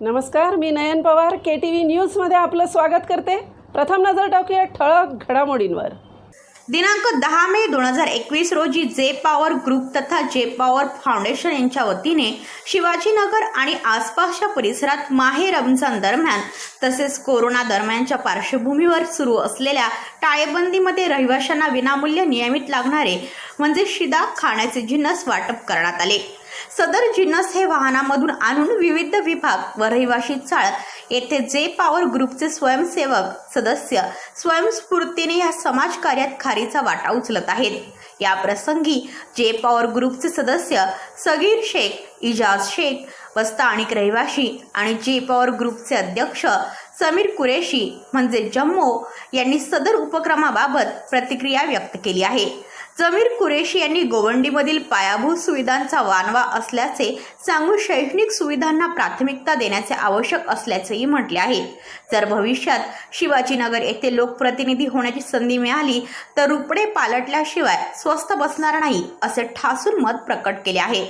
नमस्कार, मी नयन पवार KTV न्यूजमध्ये आपलं स्वागत करते। प्रथम नजर टाकूया ठळक घडामोडींवर। दिनांक 10 मे 2021 रोजी जे पॉवर ग्रुप तथा जे पॉवर फाउंडेशन यांच्या वतीने शिवाजीनगर आणि आसपासच्या परिसरात माहे रमजान दरम्यान तसेच कोरोना दरम्यानच्या पार्श्वभूमीवर सुरू असलेल्या टाळेबंदीमध्ये रहिवाशांना विनामूल्य नियमित लागणारे म्हणजे शिदा खाण्याचे जिन्नस वाटप करण्यात आले। सदर जिन्नस हे वाहनामधून आणून विविध विभाग व रहिवाशी चाळत येथे जे पॉवर ग्रुपचे स्वयंसेवक सदस्य स्वयंस्फूर्तीने या समाज कार्यात खारीचा वाटा उचलत आहेत। या प्रसंगी जे पॉवर ग्रुपचे सदस्य सगीर शेख, इजाज शेख व स्थानिक रहिवाशी आणि जे पॉवर ग्रुपचे अध्यक्ष समीर कुरेशी म्हणजे जम्मो यांनी सदर उपक्रमाबाबत प्रतिक्रिया व्यक्त केली आहे। समीर कुरेशी यांनी गोवंडीमधील पायाभूत सुविधांचा वानवा असल्याचे सांगून शैक्षणिक सुविधांना प्राथमिकता देण्याचे आवश्यक असल्याचेही म्हटले आहे। जर भविष्यात शिवाजीनगर येथे लोकप्रतिनिधी होण्याची संधी मिळाली तर रुपडे पालटल्याशिवाय स्वस्थ बसणार नाही असे ठासून मत प्रकट केले आहे।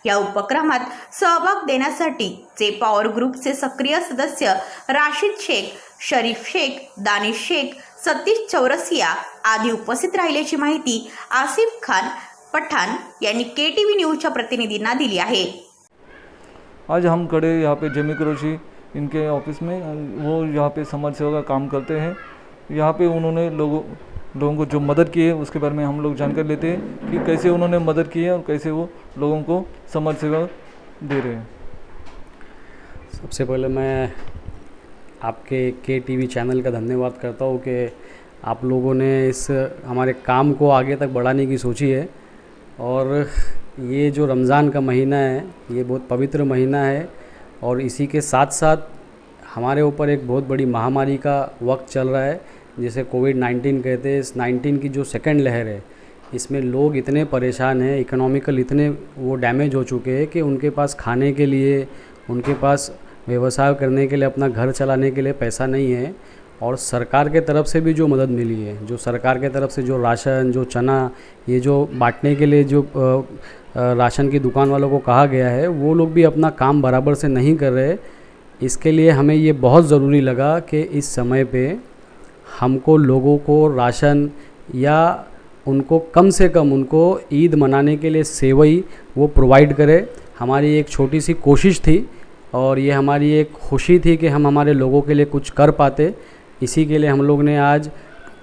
या उपक्रमात सहभाग देण्यासाठी जे पॉवर ग्रुपचे सक्रिय सदस्य राशिद शेख, शरीफ शेख, दानिश शेख, सतीश चौरसिया आदि उपस्थित राहिल्याची माहिती आसिफ खान पठाण यांनी KTV न्यूजच्या प्रतिनिधींना दिली आहे। आज हम खड़े यहाँ पे जमी कुरैशी इनके ऑफिस में, वो यहाँ पे समाज सेवा का काम करते हैं। यहाँ पे उन्होंने लोगों को जो मदद की है उसके बारे में हम लोग जानकारी लेते हैं कि कैसे उन्होंने मदद की है और कैसे वो लोगों को समाज सेवा दे रहे हैं। सबसे पहले मैं आपके KTV चैनल का धन्यवाद करता हूँ कि आप लोगों ने इस हमारे काम को आगे तक बढ़ाने की सोची है। और ये जो रमज़ान का महीना है ये बहुत पवित्र महीना है और इसी के साथ साथ हमारे ऊपर एक बहुत बड़ी महामारी का वक्त चल रहा है जिसे कोविड-19 कहते हैं। इस 19 की जो सेकंड लहर है इसमें लोग इतने परेशान हैं, इकोनॉमिकल इतने वो डैमेज हो चुके हैं कि उनके पास खाने के लिए, उनके पास व्यवसाय करने के लिए, अपना घर चलाने के लिए पैसा नहीं है। और सरकार के तरफ से भी जो मदद मिली है, जो सरकार के तरफ से जो राशन, जो चना, ये जो बांटने के लिए जो राशन की दुकान वालों को कहा गया है, वो लोग भी अपना काम बराबर से नहीं कर रहे। इसके लिए हमें ये बहुत ज़रूरी लगा कि इस समय पे हमको लोगों को राशन या उनको कम से कम उनको ईद मनाने के लिए सेवई वो प्रोवाइड करे। हमारी एक छोटी सी कोशिश थी और ये हमारी एक खुशी थी कि हम हमारे लोगों के लिए कुछ कर पाते। इसी के लिए हम लोग ने आज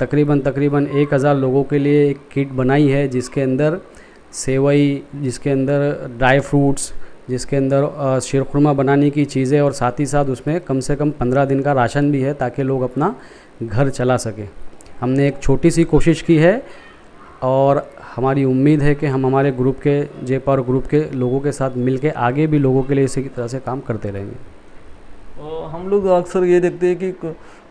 तकरीबन 1000 लोगों के लिए एक किट बनाई है जिसके अंदर सेवई, जिसके अंदर ड्राई फ्रूट्स, जिसके अंदर शीरखुरमा बनाने की चीज़ें और साथ ही साथ उसमें कम से कम 15 दिन का राशन भी है ताकि लोग अपना घर चला सके। हमने एक छोटी सी कोशिश की है और हमारी उम्मीद है कि हम हमारे ग्रुप के, जे पॉवर ग्रुप के लोगों के साथ मिलके आगे भी लोगों के लिए इसी तरह से काम करते रहेंगे। हम लोग अक्सर ये देखते हैं कि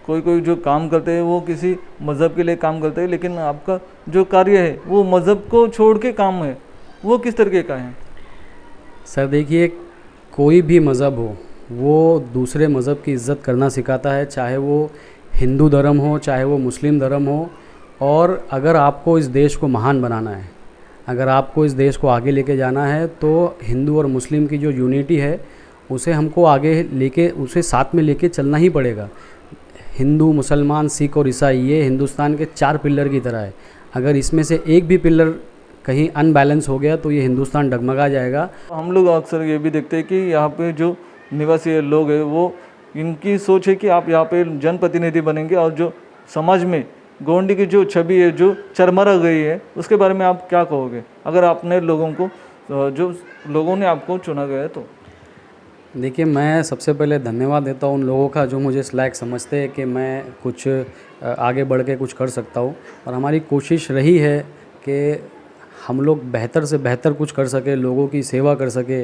कोई जो काम करते हैं वो किसी मज़हब के लिए काम करते हैं, लेकिन आपका जो कार्य है वो मज़हब को छोड़ के काम है, वो किस तरीके का है? सर देखिए, कोई भी मज़हब हो वो दूसरे मज़हब की इज़्ज़त करना सिखाता है, चाहे वो हिंदू धर्म हो, चाहे वो मुस्लिम धर्म हो। और अगर आपको इस देश को महान बनाना है, अगर आपको इस देश को आगे लेके जाना है तो हिंदू और मुस्लिम की जो यूनिटी है उसे हमको आगे लेके, उसे साथ में लेके चलना ही पड़ेगा। हिंदू, मुसलमान, सिख और ईसाई ये हिंदुस्तान के 4 पिलर की तरह है। अगर इसमें से एक भी पिलर कहीं अनबैलेंस हो गया तो ये हिंदुस्तान डगमगा जाएगा। हम लोग अक्सर ये भी देखते हैं कि यहाँ पे जो निवासी लोग हैं वो इनकी सोच है कि आप यहाँ पे जनप्रतिनिधि बनेंगे और जो समाज में गोवंडी की जो छवि है जो चरमरा गई है उसके बारे में आप क्या कहोगे अगर आपने लोगों को, जो लोगों ने आपको चुना गया है? तो देखिए, मैं सबसे पहले धन्यवाद देता हूँ उन लोगों का जो मुझे इस लायक समझते हैं कि मैं कुछ आगे बढ़ के कुछ कर सकता हूँ। और हमारी कोशिश रही है कि हम लोग बेहतर से बेहतर कुछ कर सके, लोगों की सेवा कर सके।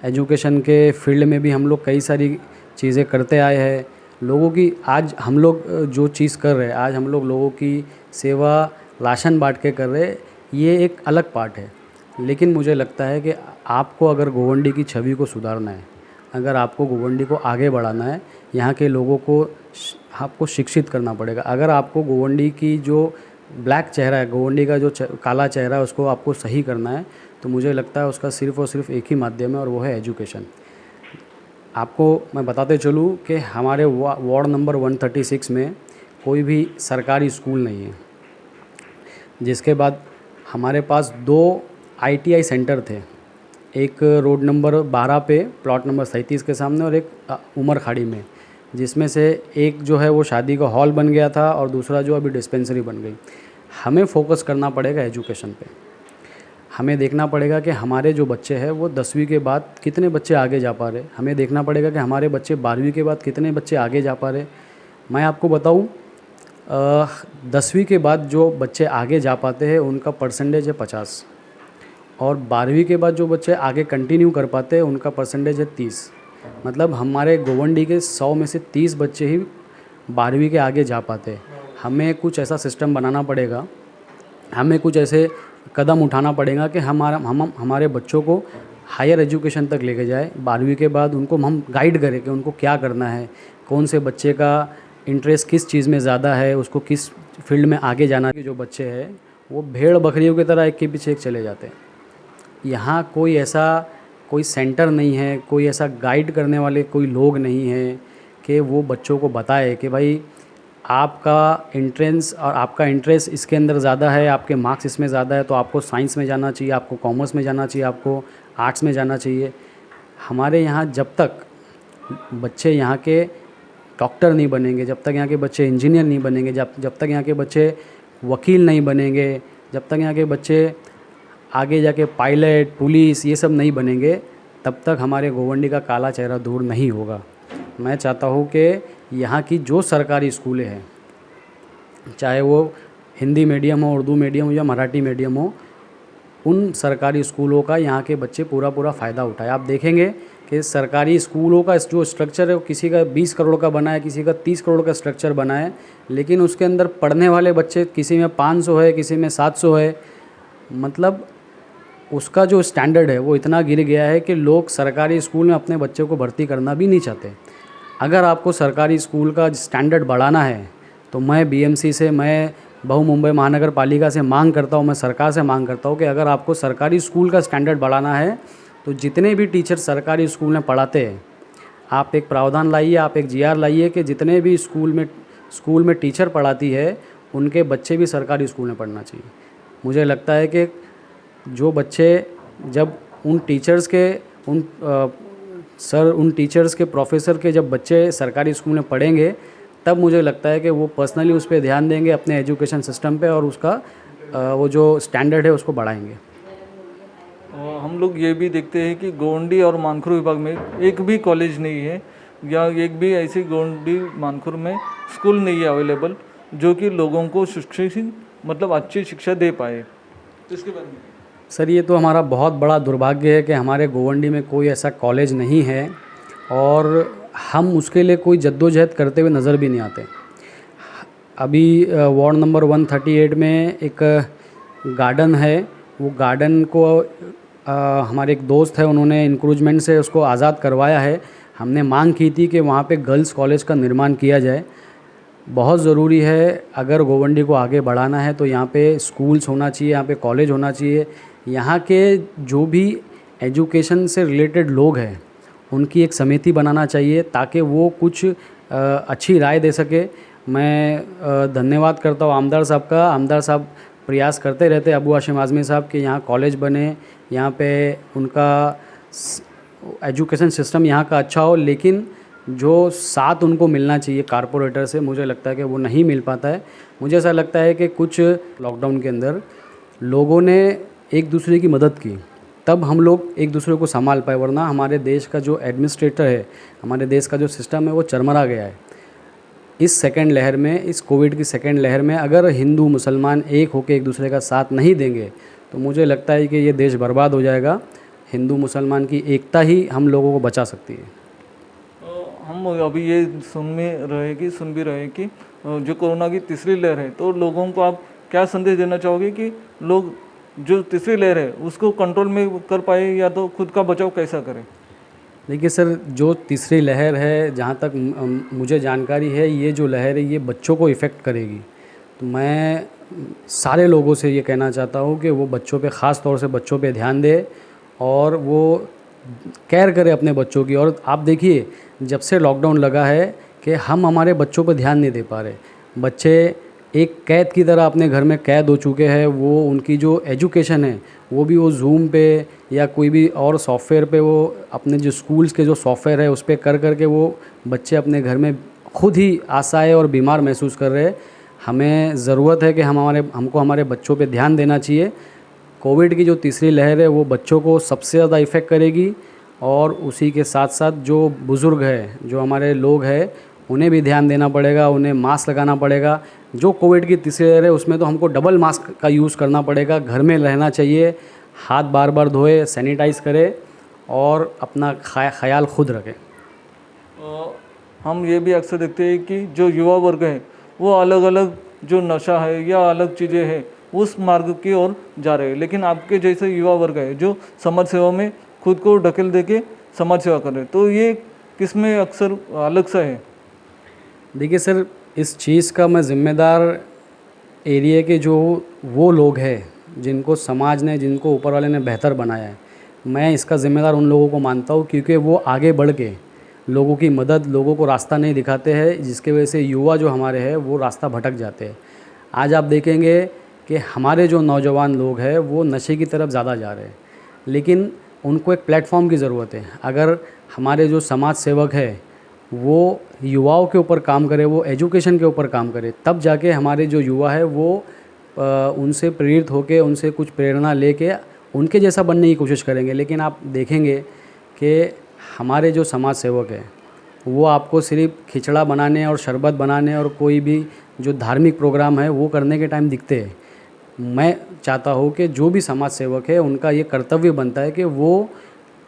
एजुकेशन के फील्ड में भी हम लोग कई सारी चीज़ें करते आए हैं। लोगों की आज हम लोग जो चीज़ कर रहे हैं, आज हम लोग लोगों की सेवा राशन बांट के कर रहे हैं, ये एक अलग पार्ट है। लेकिन मुझे लगता है कि आपको अगर गोवंडी की छवि को सुधारना है, अगर आपको गोवंडी को आगे बढ़ाना है, यहाँ के लोगों को आपको शिक्षित करना पड़ेगा। अगर आपको गोवंडी की जो ब्लैक चेहरा है, गोवंडी का जो काला चेहरा है, उसको आपको सही करना है तो मुझे लगता है उसका सिर्फ़ और सिर्फ एक ही माध्यम है और वो है एजुकेशन। आपको मैं बताते चलूँ कि हमारे वार्ड नंबर 136 में कोई भी सरकारी स्कूल नहीं है। जिसके बाद हमारे पास 2 ITI सेंटर थे, एक रोड नंबर 12 पे प्लॉट नंबर 37 के सामने और एक उमर खाड़ी में, जिसमें से एक जो है वो शादी का हॉल बन गया था और दूसरा जो अभी डिस्पेंसरी बन गई। हमें फोकस करना पड़ेगा एजुकेशन पे। हमें देखना पड़ेगा कि हमारे जो बच्चे हैं वो 10वीं के बाद कितने बच्चे आगे जा पा रहे। हमें देखना पड़ेगा कि हमारे बच्चे 12वीं के बाद कितने बच्चे आगे जा पा रहे। मैं आपको बताऊं, 10वीं के बाद जो बच्चे आगे जा पाते हैं उनका परसेंटेज है 50 और 12वीं के बाद जो बच्चे आगे कंटिन्यू कर पाते हैं उनका परसेंटेज है 30। मतलब हमारे गोवंडी के 100 में से 30 बच्चे ही 12वीं के आगे जा पाते हैं। हमें कुछ ऐसा सिस्टम बनाना पड़ेगा, हमें कुछ ऐसे कदम उठाना पड़ेगा कि हमारे बच्चों को हायर एजुकेशन तक लेके जाए। 12वीं के बाद उनको हम गाइड करें कि उनको क्या करना है, कौन से बच्चे का इंटरेस्ट किस चीज़ में ज़्यादा है, उसको किस फील्ड में आगे जाना है। जो बच्चे हैं वो भेड़ बकरियों की तरह एक के पीछे एक चले जाते हैं। यहाँ कोई सेंटर नहीं है, कोई ऐसा गाइड करने वाले कोई लोग नहीं हैं कि वो बच्चों को बताए कि भाई आपका एंट्रेंस और आपका इंटरेस्ट इसके अंदर ज़्यादा है, आपके मार्क्स इसमें ज़्यादा है तो आपको साइंस में जाना चाहिए, आपको कॉमर्स में जाना चाहिए, आपको आर्ट्स में जाना चाहिए। हमारे यहाँ जब तक बच्चे यहाँ के डॉक्टर नहीं बनेंगे, जब तक यहाँ के बच्चे इंजीनियर नहीं बनेंगे, जब तक यहाँ के बच्चे वकील नहीं बनेंगे, जब तक यहाँ के बच्चे आगे जाके पायलट, पुलिस ये सब नहीं बनेंगे, तब तक हमारे गोवंडी का काला चेहरा दूर नहीं होगा। मैं चाहता हूँ कि यहाँ की जो सरकारी स्कूलें हैं, चाहे वो हिंदी मीडियम हो, उर्दू मीडियम हो या मराठी मीडियम हो, उन सरकारी स्कूलों का यहाँ के बच्चे पूरा फ़ायदा उठाए। आप देखेंगे कि सरकारी स्कूलों का जो स्ट्रक्चर है वो किसी का 20 करोड़ का बना है, किसी का 30 करोड़ का स्ट्रक्चर बना है, लेकिन उसके अंदर पढ़ने वाले बच्चे किसी में 500 है, किसी में 700 है। मतलब उसका जो स्टैंडर्ड है वो इतना गिर गया है कि लोग सरकारी स्कूल में अपने बच्चों को भर्ती करना भी नहीं चाहते। अगर आपको सरकारी स्कूल का स्टैंडर्ड बढ़ाना है तो मैं BMC से, मैं मुंबई महानगर पालिका से मांग करता हूँ, मैं सरकार से मांग करता हूँ कि अगर आपको सरकारी स्कूल का स्टैंडर्ड बढ़ाना है तो जितने भी टीचर सरकारी स्कूल में पढ़ाते हैं, आप एक प्रावधान लाइए, आप एक GR लाइए कि जितने भी स्कूल में टीचर पढ़ाती है उनके बच्चे भी सरकारी स्कूल में पढ़ना चाहिए। मुझे लगता है कि जो बच्चे जब उन टीचर्स के प्रोफेसर के जब बच्चे सरकारी स्कूल में पढ़ेंगे, तब मुझे लगता है कि वो पर्सनली उस पर ध्यान देंगे अपने एजुकेशन सिस्टम पे और उसका वो जो स्टैंडर्ड है उसको बढ़ाएंगे। हम लोग ये भी देखते हैं कि गोवंडी और मानखुर विभाग में एक भी कॉलेज नहीं है या एक भी ऐसी गोवंडी मानखुर में स्कूल नहीं है अवेलेबल जो कि लोगों को मतलब अच्छी शिक्षा दे पाए। इसके बारे में सर, ये तो हमारा बहुत बड़ा दुर्भाग्य है कि हमारे गोवंडी में कोई ऐसा कॉलेज नहीं है और हम उसके लिए कोई जद्दोजहद करते हुए नज़र भी नहीं आते। अभी वार्ड नंबर 138 में एक गार्डन है, वो गार्डन को हमारे एक दोस्त है, उन्होंने इंक्रूजमेंट से उसको आज़ाद करवाया है। हमने मांग की थी कि वहाँ पे गर्ल्स कॉलेज का निर्माण किया जाए। बहुत ज़रूरी है, अगर गोवंडी को आगे बढ़ाना है तो यहाँ पे स्कूल्स होना चाहिए, यहाँ पे कॉलेज होना चाहिए। यहाँ के जो भी एजुकेशन से रिलेटेड लोग हैं उनकी एक समिति बनाना चाहिए ताकि वो कुछ अच्छी राय दे सके। मैं धन्यवाद करता हूँ आमदार साहब का। आमदार साहब प्रयास करते रहते, अबू हाशिम आज़मी साहब, कि यहाँ कॉलेज बने, यहाँ पे उनका एजुकेशन सिस्टम यहाँ का अच्छा हो, लेकिन जो साथ उनको मिलना चाहिए कारपोरेटर से, मुझे लगता है कि वो नहीं मिल पाता है। मुझे ऐसा लगता है कि कुछ लॉकडाउन के अंदर लोगों ने एक दूसरे की मदद की, तब हम लोग एक दूसरे को संभाल पाए, वरना हमारे देश का जो एडमिनिस्ट्रेटर है, हमारे देश का जो सिस्टम है वो चरमरा गया है। इस सेकेंड लहर में, इस कोविड की सेकेंड लहर में अगर हिंदू मुसलमान एक होकर एक दूसरे का साथ नहीं देंगे तो मुझे लगता है कि ये देश बर्बाद हो जाएगा। हिंदू मुसलमान की एकता ही हम लोगों को बचा सकती है। हम अभी ये सुन भी रहे कि जो कोरोना की तीसरी लहर है, तो लोगों को आप क्या संदेश देना चाहोगे कि लोग जो तीसरी लहर है उसको कंट्रोल में कर पाए या तो खुद का बचाव कैसा करें? देखिए सर, जो तीसरी लहर है, जहाँ तक मुझे जानकारी है, ये जो लहर है ये बच्चों को इफ़ेक्ट करेगी। तो मैं सारे लोगों से ये कहना चाहता हूँ कि वो बच्चों पे, ख़ास तौर से बच्चों पे ध्यान दे और वो केयर करें अपने बच्चों की। और आप देखिए जब से लॉकडाउन लगा है कि हम हमारे बच्चों पर ध्यान नहीं दे पा रहे। बच्चे एक कैद की तरह अपने घर में कैद हो चुके हैं। वो उनकी जो एजुकेशन है वो भी वो जूम पे या कोई भी और सॉफ्टवेयर पे, वो अपने जो स्कूल्स के जो सॉफ्टवेयर है उस पर कर के वो बच्चे अपने घर में खुद ही असहाय और बीमार महसूस कर रहे हैं। हमें ज़रूरत है कि हमको हमारे बच्चों पे ध्यान देना चाहिए। कोविड की जो तीसरी लहर है वो बच्चों को सबसे ज़्यादा इफ़ेक्ट करेगी, और उसी के साथ साथ जो बुज़ुर्ग है, जो हमारे लोग हैं, उन्हें भी ध्यान देना पड़ेगा, उन्हें मास्क लगाना पड़ेगा। जो कोविड की तीसरी लहर है उसमें तो हमको डबल मास्क का यूज़ करना पड़ेगा। घर में रहना चाहिए, हाथ बार बार धोए, सैनिटाइज़ करें और अपना ख्याल खुद रखें। हम ये भी अक्सर देखते हैं कि जो युवा वर्ग है वो अलग अलग जो नशा है या अलग चीज़ें हैं उस मार्ग की ओर जा रहे हैं, लेकिन आपके जैसे युवा वर्ग है जो समाज सेवा में खुद को ढकेल दे के समाज सेवा कर रहे हैं, तो ये किसमें अक्सर अलग सा है? देखिए सर, इस चीज़ का मैं ज़िम्मेदार एरिया के जो वो लोग हैं जिनको समाज ने, जिनको ऊपर वाले ने बेहतर बनाया है, मैं इसका ज़िम्मेदार उन लोगों को मानता हूँ, क्योंकि वो आगे बढ़ के लोगों की मदद, लोगों को रास्ता नहीं दिखाते हैं, जिसके वजह से युवा जो हमारे हैं वो रास्ता भटक जाते हैं। आज आप देखेंगे कि हमारे जो नौजवान लोग हैं वो नशे की तरफ ज़्यादा जा रहे हैं, लेकिन उनको एक प्लेटफॉर्म की ज़रूरत है। अगर हमारे जो समाज सेवक है वो युवाओं के ऊपर काम करे, वो एजुकेशन के ऊपर काम करे, तब जाके हमारे जो युवा है वो उनसे प्रेरित होकर, उनसे कुछ प्रेरणा लेके उनके जैसा बनने की कोशिश करेंगे। लेकिन आप देखेंगे कि हमारे जो समाज सेवक है वो आपको सिर्फ खिचड़ा बनाने और शरबत बनाने और कोई भी जो धार्मिक प्रोग्राम है वो करने के टाइम दिखते हैं। मैं चाहता हूँ कि जो भी समाज सेवक है उनका ये कर्तव्य बनता है कि वो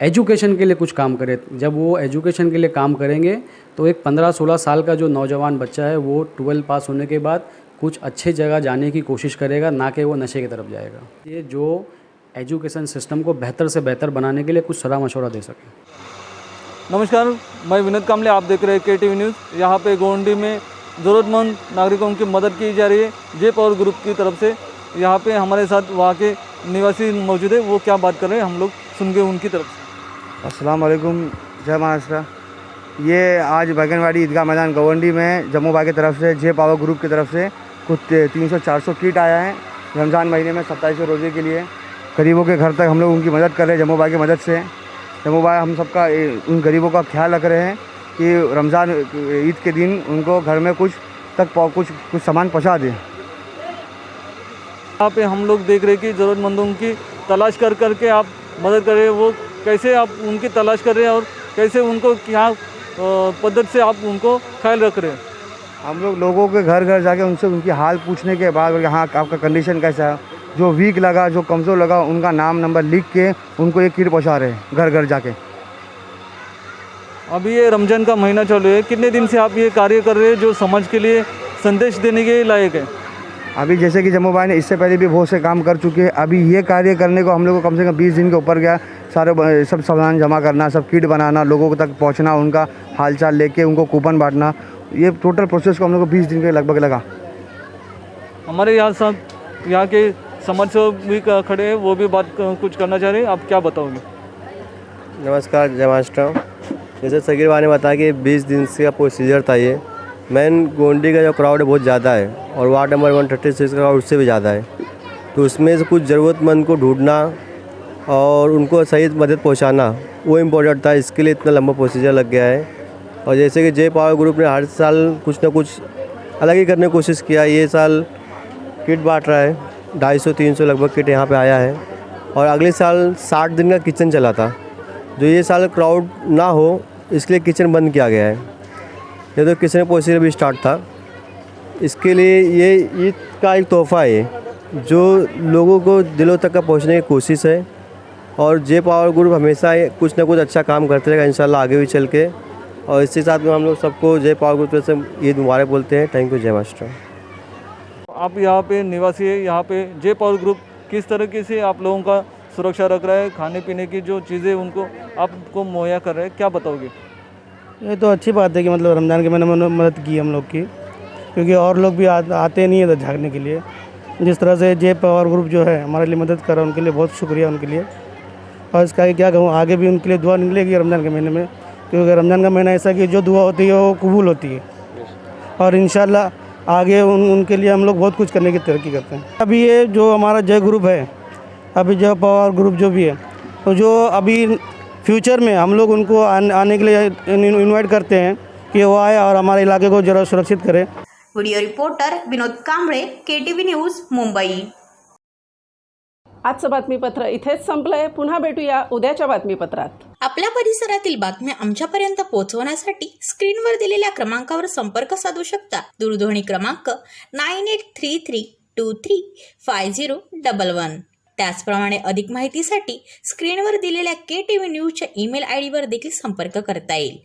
एजुकेशन के लिए कुछ काम करे। जब वो एजुकेशन के लिए काम करेंगे तो एक 15-16 साल का जो नौजवान बच्चा है वो 12 पास होने के बाद कुछ अच्छे जगह जाने की कोशिश करेगा, ना कि वो नशे की तरफ जाएगा। ये जो एजुकेशन सिस्टम को बेहतर से बेहतर बनाने के लिए कुछ सलाह मशवरा दे सके। नमस्कार, मैं विनोद कामले, आप देख रहे हैं KTV न्यूज़। यहाँ पे गोंडी में ज़रूरतमंद नागरिकों की मदद की जा रही है जे पावर ग्रुप की तरफ से। यहाँ पे हमारे साथ वहाँ के निवासी मौजूद है, वो क्या बात कर रहे हैं हम लोग सुन उनकी तरफ से। अस्सलाम वालेकुम, जय महाराष्ट्र। ये आज बैगनवाड़ी ईदगाह मैदान गोवंडी में जम्मू भाई की तरफ से जे पावर ग्रुप की तरफ से कुछ 300-400 किट आया है रमज़ान महीने में 27वें रोज़े के लिए। गरीबों के घर तक हम लोग उनकी मदद कर रहे हैं जम्मू भाई की मदद से। जम्मू भाई हम सबका उन गरीबों का ख्याल रख रहे हैं कि रमज़ान ईद के दिन उनको घर में कुछ सामान पहुँचा दें। यहाँ पे हम लोग देख रहे हैं कि ज़रूरतमंदों की तलाश करके आप मदद कर रहे हैं। वो कैसे आप उनकी तलाश कर रहे हैं और कैसे उनको क्या पद्धति से आप उनको ख्याल रख रहे हैं? हम लोग लोगों के घर घर जाके उनसे उनकी हाल पूछने के बाद, हाँ आपका कंडीशन कैसा है, जो वीक लगा, जो कमज़ोर लगा, उनका नाम नंबर लिख के उनको एक किट पहुँचा रहे हैं घर घर जाके। अभी ये रमज़ान का महीना चालू है, कितने दिन से आप ये कार्य कर रहे हैं जो समाज के लिए संदेश देने के लायक है? अभी जैसे कि जम्मू भाई ने इससे पहले भी बहुत से काम कर चुके हैं। अभी ये कार्य करने को हम लोग को कम से कम 20 दिन के ऊपर गया। सारे सब सामान जमा करना, सब किट बनाना, लोगों तक पहुंचना, उनका हालचाल लेके उनको कूपन बांटना, ये टोटल प्रोसेस को हम लोग को 20 दिन के लगभग लगा। हमारे यहाँ के समाज सेवक भी खड़े हैं, वो भी बात कुछ करना चाह रहे हैं, आप क्या बताओगे? नमस्कार, जय महाराष्ट्र। जैसे सगीर भाई ने बताया कि 20 दिन से का प्रोसीजर था। ये मेन गोंडी का जो क्राउड है बहुत ज़्यादा है और वार्ड नंबर 136 का क्राउड उससे भी ज़्यादा है, तो उसमें से कुछ ज़रूरतमंद को ढूंढना और उनको सही मदद पहुंचाना वो इम्पोर्टेंट था। इसके लिए इतना लंबा प्रोसीजर लग गया है। और जैसे कि जे पावर ग्रुप ने हर साल कुछ ना कुछ अलग ही करने की कोशिश किया। ये साल किट बांट रहा है, 250-300 लगभग किट यहाँ पे आया है। और अगले साल 60 दिन का किचन चला था, जो ये साल क्राउड ना हो इसलिए किचन बंद किया गया है। ये तो किचन प्रोसीजर भी स्टार्ट था। इसके लिए ये ईद का एक तोहफ़ा है जो लोगों को दिलों तक का पहुँचने की कोशिश है। और जे पावर ग्रुप हमेशा कुछ ना कुछ अच्छा काम करते रहेगा इंशाल्लाह आगे भी चल के। और इसी साथ में हम लोग सबको जे पावर ग्रुप से ईद मुबारक बोलते हैं। थैंक यू, जय महाराष्ट्र। आप यहाँ पे निवासी है, यहाँ पे जे पावर ग्रुप किस तरीके से आप लोगों का सुरक्षा रख रहा है, खाने पीने की जो चीज़ें उनको आपको मुहैया कर रहे हैं, क्या बताओगे? ये तो अच्छी बात है कि मतलब रमज़ान के महीने में मदद की हम लोग की, क्योंकि और लोग भी आते नहीं है झाँकने के लिए। जिस तरह से जे पावर ग्रुप जो है हमारे लिए मदद कर रहा है, उनके लिए बहुत शुक्रिया उनके लिए। और इसका क्या कहूँ, आगे भी उनके लिए दुआ निकलेगी रमज़ान के महीने में, क्योंकि रमज़ान का महीना ऐसा कि जो दुआ होती है वो कबूल होती है। और इंशाल्लाह आगे उनके लिए हम लोग बहुत कुछ करने की तरक्की करते हैं। अभी ये जो हमारा जय ग्रुप है, अभी जय पावर ग्रुप जो भी है, तो जो अभी फ्यूचर में हम लोग उनको आने के लिए इनवाइट करते हैं कि वो आए और हमारे इलाके को जरा सुरक्षित करें। Video reporter Vinod Kamble, KTV news, Mumbai. आजचं बातमीपत्र इथेच संपलंय. पुन्हा भेटूया उद्याच्या बातमीपत्रात. आपल्या परिसरातील बातम्या आमच्यापर्यंत पोहोचवण्यासाठी स्क्रीनवर दिलेल्या क्रमांकावर संपर्क साधू शकता. दूरध्वनी क्रमांक 9833235011. त्याचप्रमाणे अधिक माहितीसाठी स्क्रीनवर दिलेल्या KTV न्यूजच्या ईमेल ID वर देखील संपर्क करता येईल.